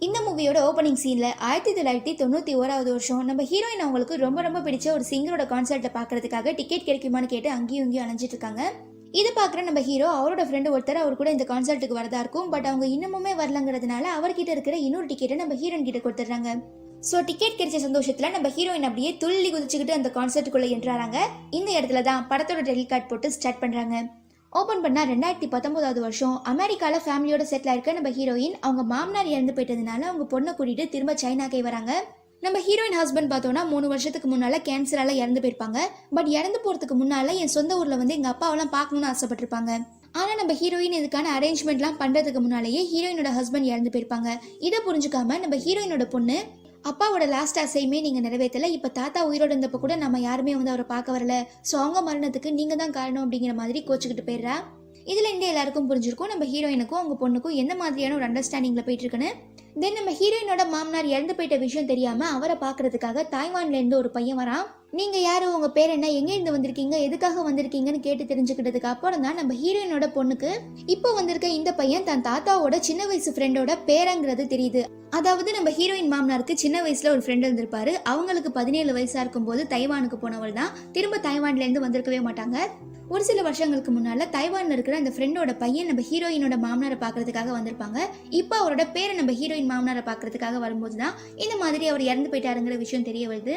இந்த மூவியோட ஓப்பனிங் சீன்ல 1991 வருஷம் நம்ம ஹீரோயின் அவங்களுக்கு ரொம்ப ரொம்ப பிடிச்ச ஒரு சிங்கரோட கான்சர்ட்டை பார்க்கறதுக்காக டிக்கெட் கிடைக்குமான்னு கேட்டு அங்கேயும் இங்கேயும் அலைஞ்சிட்டு இருக்காங்க. இது பார்க்குற நம்ம ஹீரோ அவரோட ஃப்ரெண்டு ஒருத்தர் அவர் கூட இந்த கான்சர்ட்டுக்கு வரதா இருக்கும். பட் அவங்க இன்னமுமே வரலங்கிறதுனால அவர்கிட்ட இருக்கிற இன்னொரு டிக்கெட்டை நம்ம ஹீரோயின் கிட்ட கொடுத்துட்றாங்க. ஸோ டிக்கெட் கிடைச்ச சந்தோஷத்தில் நம்ம ஹீரோயின் அப்படியே துள்ளி குதிச்சுக்கிட்டு அந்த கான்சர்ட்டுக்குள்ளே என்ட்ராறாங்க. இந்த இடத்துல தான் படத்தோட டைட்டில் கார்டு போட்டு ஸ்டார்ட் பண்ணுறாங்க. ஓப்பன் பண்ணா 2019 வருஷம் அமெரிக்காவில் ஃபேமிலியோட செட்டில் இருக்க நம்ம ஹீரோயின் அவங்க மாமனார் இறந்து போயிட்டதுனால அவங்க பொண்ணை கூட்டிட்டு திரும்ப சைனாக்கே வராங்க. நம்ம ஹீரோயின் ஹஸ்பண்ட் பார்த்தோன்னா 3 வருஷத்துக்கு முன்னால கேன்சரால இறந்து போயிருப்பாங்க. பட் இறந்து போறதுக்கு முன்னால என் சொந்த ஊர்ல வந்து எங்க அப்பாவெல்லாம் பார்க்கணும்னு ஆசைப்பட்டிருப்பாங்க. ஆனா நம்ம ஹீரோயின் இதுக்கான அரேஞ்ச்மெண்ட்லாம் பண்றதுக்கு முன்னாலேயே ஹீரோயினோட ஹஸ்பண்ட் இறந்து போயிருப்பாங்க. இதை புரிஞ்சுக்காம நம்ம ஹீரோயினோட பொண்ணு அப்பாவோட லாஸ்ட் ஆசையுமே நீங்க நிறைவேற்றல, இப்ப தாத்தா உயிரோட இருந்தப்ப கூட நம்ம யாருமே வந்து அவரை பார்க்க வரல, ஸோ அவங்க மரணத்துக்கு நீங்க தான் காரணம் அப்படிங்கிற மாதிரி கோச்சுக்கிட்டு போயிடுறா. இதுல இருந்து எல்லாருக்கும் புரிஞ்சிருக்கும் நம்ம ஹீரோயினுக்கும் அவங்க பொண்ணுக்கும் எந்த மாதிரியான ஒரு அண்டர்ஸ்டாண்டிங்ல போயிட்டு இருக்குன்னு. தென் நம்ம ஹீரோயினோட மாமனார் இறந்து போயிட்ட விஷயம் தெரியாம அவரை பாக்குறதுக்காக தாய்வான்ல இருந்து ஒரு பையன் வரான். நீங்க யாரு, உங்க பேர் என்ன, எங்க இருந்து வந்திருக்கீங்க, எதுக்காக வந்திருக்கீங்கன்னு கேட்டு தெரிஞ்சுக்கிட்டதுக்கு அப்புறம் தான் நம்ம ஹீரோயினோட பொண்ணுக்கு இப்போ வந்திருக்க இந்த பையன் தன் தாத்தாவோட சின்ன வயசு ஃப்ரெண்டோட பேரங்கிறது தெரியுது. அதாவது நம்ம ஹீரோயின் மாமனாருக்கு சின்ன வயசுல ஒரு ஃப்ரெண்ட் இருந்திருப்பாரு. அவங்களுக்கு 17 வயசா இருக்கும் போது தைவானுக்கு போனவள் தான் திரும்ப தைவான்ல இருந்து வந்திருக்கவே மாட்டாங்க. ஒரு சில வருஷங்களுக்கு முன்னால தைவான்ல இருக்கிற அந்த ஃப்ரெண்டோட பையன் நம்ம ஹீரோயினோட மாமனாரை பாக்குறதுக்காக வந்திருப்பாங்க. இப்போ அவரோட பேரை நம்ம ஹீரோயின் மாமனாரை பாக்குறதுக்காக வரும்போதுதான் இந்த மாதிரி அவர் இறந்து போயிட்டாருங்கிற விஷயம் தெரிய வருது.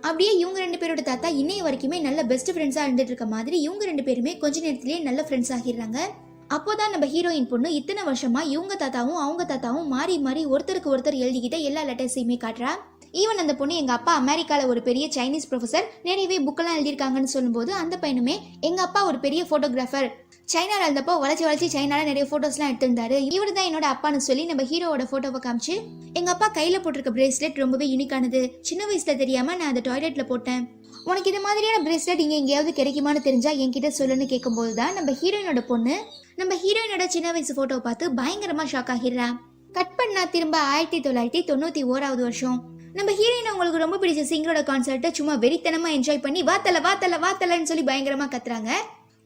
அப்படியே இவங்க 2 பேரோட தாத்தா இன்னைய வரைக்குமே நல்ல பெஸ்ட் ஃப்ரெண்ட்ஸா இருந்துட்டு இருக்க மாதிரி இவங்க 2 பேருமே கொஞ்ச நேரத்திலேயே நல்ல ஃப்ரெண்ட்ஸ் ஆகிடுறாங்க. அப்போதான் நம்ம ஹீரோயின் பொண்ணு இத்தனை வருஷமா இவங்க தாத்தாவும் அவங்க தாத்தாவும் மாறி மாறி ஒருத்தருக்கு ஒருத்தர் எழுதிக்கிட்ட எல்லா லெட்டர்ஸையுமே காட்டுறா. ஈவன் அந்த பொண்ணு எங்க அப்பா அமெரிக்கால ஒரு பெரிய சைனீஸ் ப்ரொஃபசர், நிறையவே புக்கெல்லாம் எழுதியிருக்காங்கன்னு சொல்லும்போது அந்த பையனுமே எங்க அப்பா ஒரு பெரிய போட்டோகிராஃபர், சைனால இருந்தப்போ வளைச்சு சைனால நிறைய போட்டோஸ்லாம் எடுத்திருந்தாரு, இவர் தான் என்னோட அப்பான்னு சொல்லி நம்ம ஹீரோவோட போட்டோவை காமிச்சு எங்க அப்பா கையில போட்டிருக்க பிரேஸ்லெட் ரொம்பவே யூனிக்கானது, சின்ன வயசுல தெரியாம நான் அதை டாய்லெட்ல போட்டேன், உனக்கு இது மாதிரியான பிரேஸ்லெட் இங்க எங்கேயாவது கிடைக்குமான்னு தெரிஞ்சா என்கிட்ட சொல்லுன்னு கேட்கும்போது தான் நம்ம ஹீரோயினோட பொண்ணு நம்ம ஹீரோயினோட சின்ன வயசு போட்டோவை பார்த்து பயங்கரமா ஷாக் ஆகிடுறா. கட் பண்ணா திரும்ப 1991 வருஷம் நம்ம ஹீரோயின் அவங்களுக்கு ரொம்ப பிடிச்ச சிங்கரோட கான்சர்ட்டை சும்மா வெறித்தனமா என்ஜாய் பண்ணி வாத்தலன்னு சொல்லி பயங்கரமா கத்துறாங்க.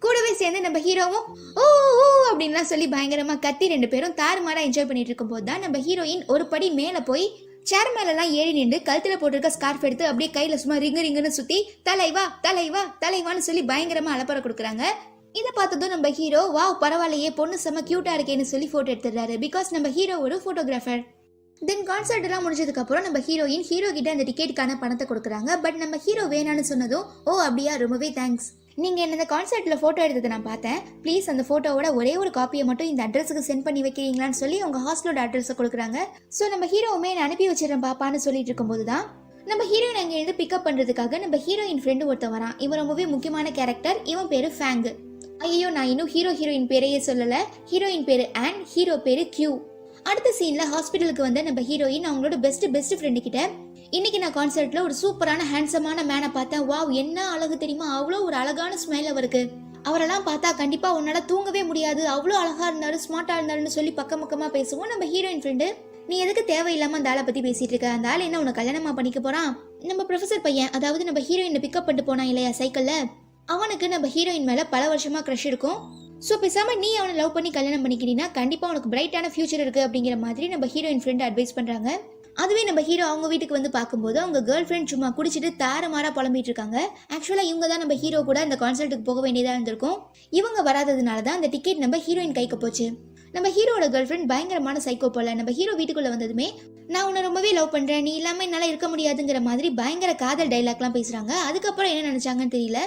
கூடவே சேர்ந்து நம்ம ஹீரோவும் ஓ ஓ அப்படின்லாம் சொல்லி பயங்கரமா கத்தி 2 பேரும் தாறுமாறா என்ஜாய் பண்ணிட்டு இருக்கும் போது தான் நம்ம ஹீரோயின் ஒரு படி மேல போய் சேர் மேலாம் ஏறி நின்று கழுத்துல போட்டிருக்க ஸ்கார்ஃப் எடுத்து அப்படியே கையில சும்மா ரிங்குன்னு சுத்தி தலைவான்னு சொல்லி பயங்கரமா அலப்பற கொடுக்குறாங்க. இதை பார்த்ததும் நம்ம ஹீரோ வாவ் பரவாயில்லையே பொண்ணு செம்ம கியூட்டா இருக்கேன்னு சொல்லி போட்டோ எடுத்துடுறாரு. பிகாஸ் நம்ம ஹீரோ ஒரு போட்டோகிராஃபர். தென் கான்சர்ட் எல்லாம் முடிஞ்சதுக்கு அப்புறம் நம்ம ஹீரோயின் ஹீரோ கிட்ட அந்த டிக்கெட்டுக்கான பணத்தை கொடுக்குறாங்க. பட் நம்ம ஹீரோ வேணான்னு சொன்னதும் ஓ அப்படியா ரொம்பவே தேங்க்ஸ், நீங்க என்ன இந்த கான்சர்ட்ல போட்டோ எடுத்ததை நான் பார்த்தேன், ப்ளீஸ் அந்த போட்டோவோட ஒரே ஒரு காப்பியை மட்டும் இந்த அட்ரஸுக்கு சென்ட் பண்ணி வைக்கிறீங்களான்னு சொல்லி அவங்க ஹாஸ்டலோட அட்ரஸை கொடுக்குறாங்க. ஸோ நம்ம ஹீரோவுமே நான் அனுப்பி வச்சிடறேன் பாப்பான்னு சொல்லிட்டு இருக்கும்போது தான் நம்ம ஹீரோயின் அங்கே இருந்து பிக்கப் பண்றதுக்காக நம்ம ஹீரோயின் ஃப்ரெண்டு ஒருத்தன் வரான். இவன் ரொம்பவே முக்கியமான கேரக்டர். இவன் பேரு ஃபேங்கு. ஐயோ நான் இன்னும் ஹீரோயின் பேரையே சொல்லல. ஹீரோயின் பேரு ஆன், ஹீரோ பேரு கியூ. அடுத்த சீன்ல ஹாஸ்பிட்டலுக்கு வந்த நம்ம ஹீரோயின் அவங்களோட பெஸ்ட் ஃப்ரெண்டு கிட்ட இன்னைக்கு நான் கான்சர்ட்ல ஒரு சூப்பரான ஹேண்ட்ஸமான மேனை பார்த்தேன், வாவ் என்ன அழகு தெரியுமா, அவ்வளோ ஒரு அழகான ஸ்மைல் அவருக்கு, அவரெல்லாம் பார்த்தா கண்டிப்பா உன்னால தூங்கவே முடியாது, அவ்வளோ அழகா இருந்தாரு ஸ்மார்ட்டா இருந்தாருன்னு சொல்லி பக்கமா பேசுவோம். நம்ம ஹீரோயின் ஃப்ரெண்டு நீ எதுக்கு தேவையில்லாம அந்த ஆளை பத்தி பேசிட்டு இருக்க, அந்த ஆள் என்ன உனக்கு கல்யாணமா பண்ணிக்க போறான், நம்ம ப்ரொஃபசர் பையன் அதாவது நம்ம ஹீரோயினை பிக்கப் பண்ணிட்டு போனான் இல்லையா சைக்கிள்ல, அவனுக்கு நம்ம ஹீரோயின் மேல பல வருஷமா க்ரஷ் இருக்கும். ஸோ பேசாம நீ அவனை லவ் பண்ணி கல்யாணம் பண்ணிக்கிட்டீங்கன்னா கண்டிப்பா உனக்கு பிரைட்டான ஃபியூச்சர் இருக்கு அப்படிங்கிற மாதிரி நம்ம ஹீரோயின் ஃப்ரெண்ட் அட்வைஸ் பண்றாங்க. அதுவே நம்ம ஹீரோ அவங்க வீட்டுக்கு வந்து பார்க்கும்போது அவங்க கேர்ள் ஃப்ரெண்ட் சும்மா குடிச்சிட்டு தாறுமாறா புலம்பிட்டு இருக்காங்க. ஆக்சுவலா இவங்க தான் நம்ம ஹீரோ கூட அந்த கான்சர்ட்டுக்கு போக வேண்டியதா இருந்திருக்கும். இவங்க வராததுனால தான் அந்த டிக்கெட் நம்ம ஹீரோயின் கைக்கு போச்சு. நம்ம ஹீரோட கேர்ள் ஃப்ரெண்ட் பயங்கரமான சைக்கோ போல நம்ம ஹீரோ வீட்டுக்குள்ள வந்ததுமே நான் உன்னை ரொம்பவே லவ் பண்றேன், நீ இல்லாம என்னால இருக்க முடியாதுங்கிற மாதிரி பயங்கர காதல் டைலாக்லாம் பேசுறாங்க. அதுக்கப்புறம் என்ன நினைச்சாங்கன்னு தெரியல.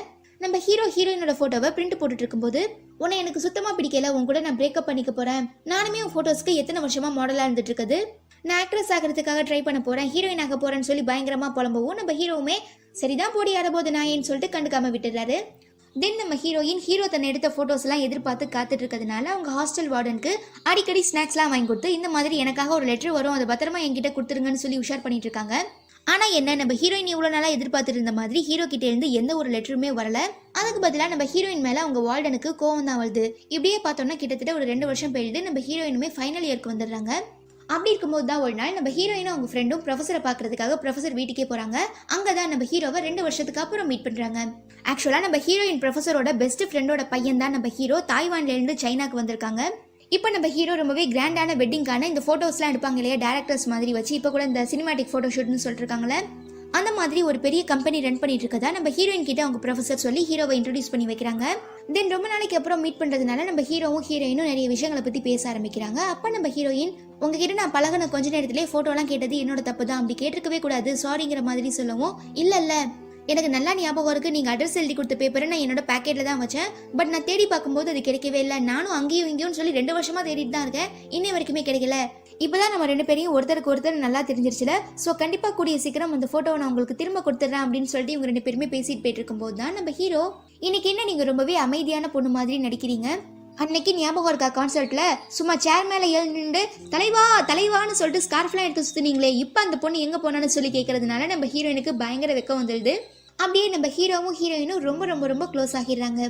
நம்ம ஹீரோயினோட போட்டோவை பிரிண்ட் போட்டுட்டு இருக்கும்போது உன்னை எனக்கு சுத்தமா பிடிக்கல, உன் கூட நான் பிரேக்கப் பண்ணிக்க போறேன், நானுமே உன் போட்டோஸ்க்கு எத்தனை வருஷமா மாடலா இருந்துட்டு இருக்குது, நான் ஆக்ட்ரஸ் ஆகிறதுக்காக ட்ரை பண்ண போறேன், ஹீரோயின் ஆக போறேன்னு சொல்லி பயங்கரமா புலம்பவும் நம்ம ஹீரோவுமே சரிதான் போடி ஆறபோது நான் ஏன்னு சொல்லிட்டு கண்டுக்காம விட்டுறாரு. தென் நம்ம ஹீரோயின் ஹீரோ தன்னை எடுத்த போட்டோஸ் எல்லாம் எதிர்பார்த்து காத்துட்டு இருக்கிறதுனால அவங்க ஹாஸ்டல் வார்டனுக்கு அடிக்கடி ஸ்நாக்ஸ்லாம் வாங்கி கொடுத்து இந்த மாதிரி எனக்காக ஒரு லெட்டர் வரும், அதை பத்திரமா என்கிட்ட கொடுத்துருங்கன்னு சொல்லி உஷார் பண்ணிட்டு இருக்காங்க. ஆனா என்ன நம்ம ஹீரோயின் இவ்வளவு நாளா எதிர்பார்த்துட்டு இருந்த மாதிரி ஹீரோ கிட்ட இருந்து எந்த ஒரு லெட்டருமே வரல. அதுக்கு பதிலா நம்ம ஹீரோயின் மேல அவங்க வார்டனுக்கு கோவம் தான் வருது. இப்படியே பார்த்தோம்னா கிட்டத்தட்ட ஒரு 2 வருஷம் போயிடுது. நம்ம ஹீரோயினுமே ஃபைனல் இயருக்கு வந்துடுறாங்க. அப்படி இருக்கும்போது தான் ஒரு நாள் நம்ம ஹீரோயினும் அவங்க ஃப்ரெண்டும் ப்ரொஃபஸரை பார்க்கறதுக்காக ப்ரொஃபஸர் வீட்டுக்கே போறாங்க. அங்கதான் நம்ம ஹீரோவை 2 வருஷத்துக்கு அப்புறம் மீட் பண்றாங்க. ஆக்சுவலா நம்ம ஹீரோயின் ப்ரொஃபஸரோட பெஸ்ட் ஃப்ரெண்டோட பையன் தான் நம்ம ஹீரோ. தாய்வான்ல இருந்து சைனாக்கு வந்திருக்காங்க. இப்போ நம்ம ஹீரோ ரொம்பவே கிராண்டான வெட்டிங்கான இந்த ஃபோட்டோஸ்லாம் எடுப்பாங்க இல்லையா டேரக்டர்ஸ் மாதிரி வச்சு, இப்போ கூட இந்த சினிமாட்டிக் ஃபோட்டோ ஷூட்னு சொல்லிருக்காங்களே அந்த மாதிரி ஒரு பெரிய கம்பெனி ரன் பண்ணிட்டு இருக்கதா நம்ம ஹீரோயின் கிட்ட அவங்க ப்ரொஃபசர் சொல்லி ஹீரோவை இன்ட்ரோடியூஸ் பண்ணி வைக்கிறாங்க. தென் ரொம்ப நாளைக்கு அப்புறம் மீட் பண்றதுனால நம்ம ஹீரோவும் ஹீரோயினும் நிறைய விஷயங்களை பத்தி பேச ஆரம்பிக்கிறாங்க. அப்ப நம்ம ஹீரோயின் உங்ககிட்ட நான் பழகின கொஞ்ச நேரத்திலே போட்டோலாம் கேட்டது என்னோட தப்பு தான், அப்படி கேட்டிருக்கவே கூடாது, சாரிங்கிற மாதிரி சொல்லவும், இல்ல எனக்கு நல்லா ஞாபகம் இருக்கு, நீங்க அட்ரஸ் எழுதி கொடுத்த பேப்பரை நான் என்னோட பேக்கெட்ல தான் வச்சேன், பட் நான் தேடி பார்க்கும்போது அது கிடைக்கவே இல்லை, நானும் அங்கேயும் இங்கேயும் சொல்லி 2 வருஷமா தேடிட்டு தான் இருக்கேன், இன்னை வரைக்குமே கிடைக்கல. இப்பதான் நம்ம 2 பேரையும் ஒருத்தருக்கு ஒருத்தர் நல்லா தெரிஞ்சிருச்சுல, ஸோ கண்டிப்பா கூடிய சீக்கிரம் அந்த போட்டோவை நான் உங்களுக்கு திரும்ப கொடுத்துட்றேன் அப்படின்னு சொல்லிட்டு இவங்க 2 பேருமே பேசிட்டு போயிட்டு இருக்கும்போது தான் நம்ம ஹீரோ, இன்னைக்கு என்ன நீங்க ரொம்பவே அமைதியான பொண்ணு மாதிரி நடிக்கிறீங்க, அன்னைக்கு ஞாபகம் இருக்கா கான்சர்ட்ல சும்மா சேர் மேல எழுந்து தலைவான்னு சொல்லிட்டு ஸ்கார்ஃப்லாம் எடுத்து சுத்துனீங்களே, இப்போ அந்த பொண்ணு எங்க போனான்னு சொல்லி கேட்கறதுனால நம்ம ஹீரோயினுக்கு பயங்கர வெக்கம் வந்துடுது. அப்படியே நம்ம ஹீரோவும் ஹீரோயினும் ரொம்ப ரொம்ப ரொம்ப க்ளோஸ் ஆகிடுறாங்க.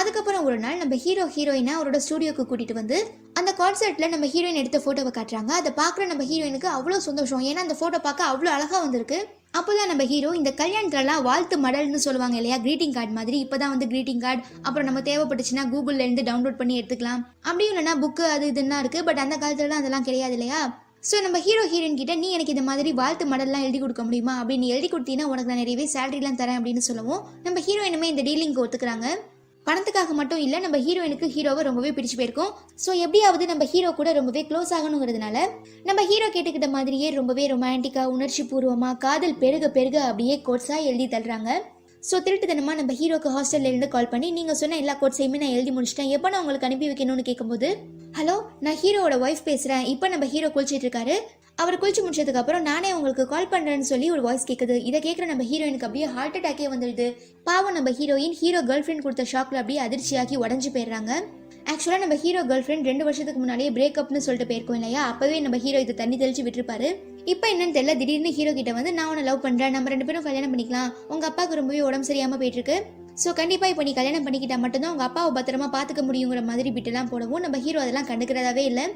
அதுக்கப்புறம் ஒரு நாள் நம்ம ஹீரோயினை அவரோட ஸ்டூடியோக்கு கூட்டிட்டு வந்து அந்த கான்சர்ட்ல நம்ம ஹீரோயின் எடுத்த போட்டோவை காட்டுறாங்க. அதை பார்க்குற நம்ம ஹீரோயினுக்கு அவ்வளோ சந்தோஷம், ஏன்னா அந்த போட்டோ பார்க்க அவ்வளோ அழகா வந்திருக்கு. அப்போதான் நம்ம ஹீரோ இந்த கல்யாணத்துலலாம் வாழ்த்து மடல்னு சொல்லுவாங்க இல்லையா, கிரீட்டிங் கார்டு மாதிரி, இப்போதான் வந்து கிரீட்டிங் கார்டு, அப்புறம் நம்ம தேவைப்பட்டுச்சுன்னா கூகுள்ல இருந்து டவுன்லோட் பண்ணி எடுத்துக்கலாம், அப்படியும் இல்லைன்னா புக்கு அது இதுன்னா இருக்கு, பட் அந்த காலத்துலலாம் அதெல்லாம் கிடையாது இல்லையா. ஸோ நம்ம ஹீரோயின் கிட்ட நீ எனக்கு இந்த மாதிரி வாழ்த்து மடல்லாம் எழுதி கொடுக்க முடியுமா, அப்படின்னு எழுதி கொடுத்தீங்கன்னா உனக்கு நான் நிறையவே சேலரிலாம் தரேன் அப்படின்னு சொல்லவும் நம்ம ஹீரோயினுமே இந்த டீலிங்க்கு ஒத்துக்கிறாங்க. பணத்துக்காக மட்டும் இல்லை, நம்ம ஹீரோயினுக்கு ஹீரோவை ரொம்பவே பிடிச்சு போயிருக்கும். ஸோ எப்படியாவது நம்ம ஹீரோ கூட ரொம்பவே க்ளோஸ் ஆகணுங்கிறதுனால நம்ம ஹீரோ கேட்டுக்கிட்ட மாதிரியே ரொம்பவே ரொமான்டிக்காக உணர்ச்சி பூர்வமாக காதல் பெருக பெருக அப்படியே கோட்ஸாக எழுதி தள்ளுறாங்க. ஸோ திருட்டுத்தனமாக நம்ம ஹீரோக்கு ஹாஸ்டல்ல இருந்து கால் பண்ணி நீங்கள் சொன்ன எல்லா கோட்ஸையுமே நான் எழுதி முடிச்சிட்டேன், எப்போ நான் உங்களுக்கு அனுப்பி வைக்கணும்னு கேட்கும்போது, ஹலோ நான் ஹீரோவோட ஒய்ஃப் பேசுகிறேன், இப்போ நம்ம ஹீரோ குளிச்சிட்டு இருக்காரு, அவர் குளிச்சு முடிச்சதுக்கு அப்புறம் நானே உங்களுக்கு கால் பண்றேன்னு சொல்லி ஒரு வாய்ஸ் கேட்குது. இதை கேட்குற நம்ம ஹீரோயினுக்கு அப்படியே ஹார்ட் அட்டாக்கே வந்துடுது. பாவம் நம்ம ஹீரோயின் ஹீரோ கேர்ள் ஃப்ரெண்ட் கொடுத்த ஷாக்ல அப்படியே அதிர்ச்சியாகி உடஞ்சு போயிடுறாங்க. ஆக்சுவலாக நம்ம ஹீரோ கேர்ள் ஃப்ரெண்ட் 2 வருஷத்துக்கு முன்னாடியே பிரேக்கப்னு சொல்லிட்டு போயிருக்கோம் இல்லையா, அப்பவே நம்ம ஹீரோ இதை தண்ணி தெளிச்சு விட்டுருப்பாரு. இப்போ என்னன்னு தெரியல, திடீர்னு ஹீரோ கிட்ட வந்து நான் உன்னை லவ் பண்றேன், நம்ம 2 பேரும் கல்யாணம் பண்ணிக்கலாம், உங்க அப்பாவுக்கு ரொம்பவே உடம்பு சரியாம போயிட்டு இருக்கு, ஸோ கண்டிப்பா இப்போ நீ கல்யாணம் பண்ணிக்கிட்டா மட்டும்தான் உங்க அப்பாவை பத்திரமா பாத்துக்க முடியுங்கிற மாதிரி பிட்டெல்லாம் போடவும் நம்ம ஹீரோ அதெல்லாம் கண்டுக்கிறதாவே இல்லை.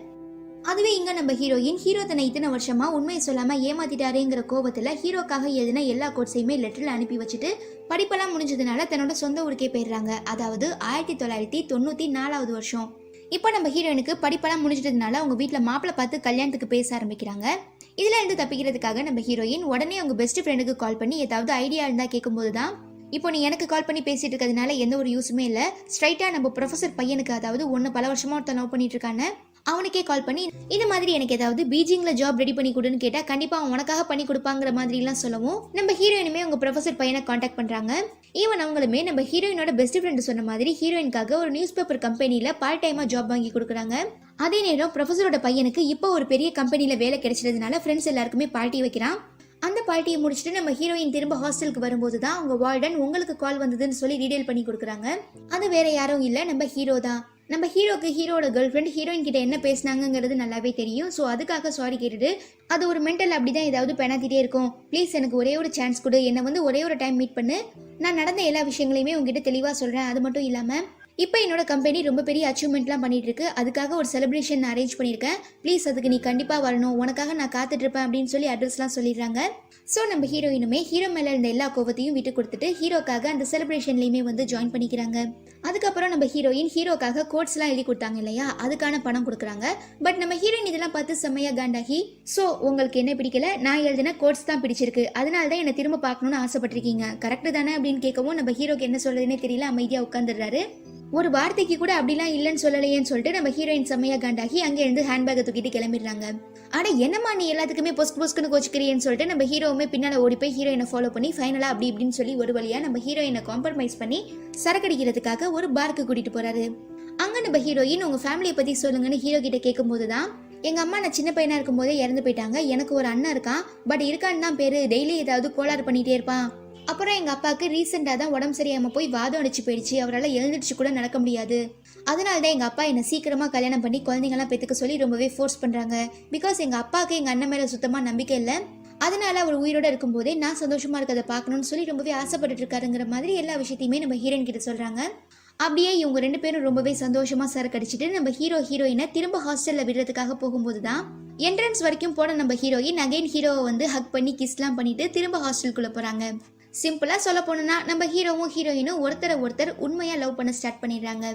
அதுவே இங்க நம்ம ஹீரோயின் ஹீரோ தன்னை இத்தனை வருஷமா உண்மையை சொல்லாம ஏமாத்திட்டாருங்கிற கோபத்துல ஹீரோக்காக எழுதின எல்லா கோட்ஸையுமே லெட்டர்ல அனுப்பி வச்சுட்டு படிப்பெல்லாம் முடிஞ்சதுனால தன்னோட சொந்த ஊருக்கே போயிடுறாங்க. அதாவது 1994 வருஷம். இப்போ நம்ம ஹீரோயினுக்கு படிப்பெல்லாம் முடிஞ்சதுனால அவங்க வீட்டில் மாப்பிள்ளை பார்த்து கல்யாணத்துக்கு பேச ஆரம்பிக்கிறாங்க. இதுல இருந்து தப்பிக்கிறதுக்காக நம்ம ஹீரோயின் உடனே அவங்க பெஸ்ட் ஃப்ரெண்டுக்கு கால் பண்ணி ஏதாவது ஐடியா இருந்தா கேட்கும்போது தான், இப்போ நீ எனக்கு கால் பண்ணி பேசிட்டு இருக்கிறதுனால எந்த ஒரு யூஸுமே இல்லை, ஸ்ட்ரைட்டா நம்ம ப்ரொஃபசர் பையனுக்கு, அதாவது ஒன்று பல வருஷமா ஒருத்தன் லவ் பண்ணிட்டு இருக்கானே அவனுக்கே கால் பண்ணி இந்த மாதிரி எனக்கு ஏதாவது பீஜிங்ல ஜாப் ரெடி பண்ணி கொடுன்னு கேட்டா கண்டிப்பா அவன் உனக்காக பண்ணி கொடுப்பாங்கிற மாதிரி எல்லாம் சொல்லவும் நம்ம ஹீரோயினுமே அவங்க ப்ரொஃபசர் பையனை காண்டாக்ட் பண்றாங்க. ஈவன் அவங்களுமே நம்ம ஹீரோயினோட பெஸ்ட் ஃப்ரெண்ட் சொன்ன மாதிரி ஹீரோயினுக்காக ஒரு நியூஸ் பேப்பர் கம்பெனில பார்ட் டைமா ஜாப் வாங்கி கொடுக்குறாங்க. அதே நேரம் ப்ரொஃபசரோட பையனுக்கு இப்போ ஒரு பெரிய கம்பெனில வேலை கிடைச்சதுனால ஃப்ரெண்ட்ஸ் எல்லாருக்குமே பார்ட்டி வைக்கிறான். அந்த பார்ட்டியை முடிச்சுட்டு நம்ம ஹீரோயின் திரும்ப ஹாஸ்டலுக்கு வரும்போது தான் அவங்க வார்டன் உங்களுக்கு கால் வந்ததுன்னு சொல்லி டீடைல் பண்ணி கொடுக்குறாங்க. அது வேற யாரும் இல்லை, நம்ம ஹீரோ தான். நம்ம ஹீரோக்கு ஹீரோட கேர்ள் ஃப்ரெண்ட் ஹீரோயின் கிட்ட என்ன பேசினாங்கிறது நல்லாவே தெரியும். ஸோ அதுக்காக சாரி கேட்டுட்டு அது ஒரு மென்டல் அப்படிதான் ஏதாவது பெணாத்திட்டே இருக்கும், ப்ளீஸ் எனக்கு ஒரே ஒரு சான்ஸ் கொடு, என்னை வந்து ஒரே ஒரு டைம் மீட் பண்ணு, நான் நடந்த எல்லா விஷயங்களையுமே உங்ககிட்ட தெளிவாக சொல்கிறேன், அது மட்டும் இல்லாமல் இப்போ என்னோட கம்பெனி ரொம்ப பெரிய அச்சீவ்மெண்ட்லாம் பண்ணிட்டு இருக்கு, அதுக்காக ஒரு செலிப்ரேஷன் அரேஞ்ச் பண்ணியிருக்கேன், ப்ளீஸ் அதுக்கு நீ கண்டிப்பாக வரணும், உனக்காக நான் காத்துட்டு இருப்பேன் அப்படின்னு சொல்லி அட்ரஸ்லாம் சொல்லிடுறாங்க. ஸோ நம்ம ஹீரோயினுமே ஹீரோ மேலே இருந்த எல்லா கோவத்தையும் விட்டு கொடுத்துட்டு ஹீரோக்காக அந்த செலிப்ரேஷன்லையுமே வந்து ஜாயின் பண்ணிக்கிறாங்க. அதுக்கப்புறம் நம்ம ஹீரோயின் ஹீரோக்காக கோட்ஸ்லாம் எழுதி கொடுத்தாங்க இல்லையா, அதுக்கான பணம் கொடுக்குறாங்க. பட் நம்ம ஹீரோயின் இதெல்லாம் பார்த்து செம்மையா காண்டாகி, ஸோ உங்களுக்கு என்ன பிடிக்கல, நான் எழுதின கோட்ஸ் தான் பிடிச்சிருக்கு, அதனால தான் என்னை திரும்ப பார்க்கணும்னு ஆசைப்பட்டிருக்கீங்க, கரெக்டு தானே அப்படின்னு கேட்கவும் நம்ம ஹீரோக்கு என்ன சொல்றதுன்னே தெரியல, அமைதியாக உட்காந்துடுறாரு. ஒரு வார்த்தைக்கு கூட அப்படிலாம் இல்லைன்னு சொல்லலையேன்னு சொல்லிட்டு நம்ம ஹீரோயின் செம்மையா காண்டாகி அங்கே இருந்து ஹேண்ட்பேக்கை தூக்கிட்டு கிளம்பிடுறாங்க. ஆனா என்னம்மா நீ எல்லாத்துக்குமே பொஸ்க்குன்னு கோச்சிக்கிறேன்னு சொல்லிட்டு நம்ம ஹீரோவுமே பின்னால ஓடி போய் ஹீரோயினை ஃபாலோ பண்ணி ஃபைனலா அப்படி இப்படின்னு சொல்லி ஒரு வழியா நம்ம ஹீரோயினை காம்ப்ரமைஸ் பண்ணி சரக்கடிக்கிறதுக்காக ஒரு பார்க்கு கூட்டிட்டு போறாரு. அங்க நம்ம ஹீரோயின் உங்க ஃபேமிலியை பத்தி சொல்லுங்கன்னு ஹீரோ கிட்ட கேட்கும் போதுதான், எங்க அம்மா நான் சின்ன பையனா இருக்கும் போதே இறந்து போயிட்டாங்க, எனக்கு ஒரு அண்ணன் இருக்கான், பட் இருக்கான்னு தான் பேரு, டெய்லி ஏதாவது கோளாறு பண்ணிட்டே இருப்பான், அப்புறம் எங்க அப்பாவுக்கு ரீசெண்டா தான் உடம்பு சரியாம போய் வாதம் அடிச்சு போயிடுச்சு, அவரால் எழுந்திரிச்சு கூட நடக்க முடியாது, அதனால தான் எங்க அப்பா என்னை சீக்கிரமா கல்யாணம் பண்ணி குழந்தைங்கலாம் பெற்றுக்க சொல்லி ரொம்பவே ஃபோர்ஸ் பண்றாங்க, பிகாஸ் எங்க அப்பாவுக்கு எங்க அண்ணன் மேல சுத்தமா நம்பிக்கை இல்லை, அதனால அவர் உயிரோட இருக்கும்போதே நான் சந்தோஷமா இருக்கிறத பார்க்கணும்னு சொல்லி ரொம்பவே ஆசைப்பட்டு இருக்காருங்கிற மாதிரி எல்லா விஷயத்தையுமே நம்ம ஹீரோயின் கிட்ட சொல்றாங்க. அப்படியே இவங்க 2 பேரும் ரொம்பவே சந்தோஷமா சரக்கடிச்சிட்டு நம்ம ஹீரோயினை திரும்ப ஹாஸ்டல்ல விடுறதுக்காக போகும்போது தான் என்ட்ரன்ஸ் வரைக்கும் போன நம்ம ஹீரோயின் அகைன் ஹீரோவை வந்து ஹக் பண்ணி கிஸ்லாம் பண்ணிட்டு திரும்ப ஹாஸ்டலுக்குள்ள போறாங்க. சிம்பிளா சொல்ல போனோம்னா நம்ம ஹீரோவும் ஹீரோயினும் ஒருத்தரை ஒருத்தர் உண்மையா லவ் பண்ண ஸ்டார்ட் பண்ணிடுறாங்க.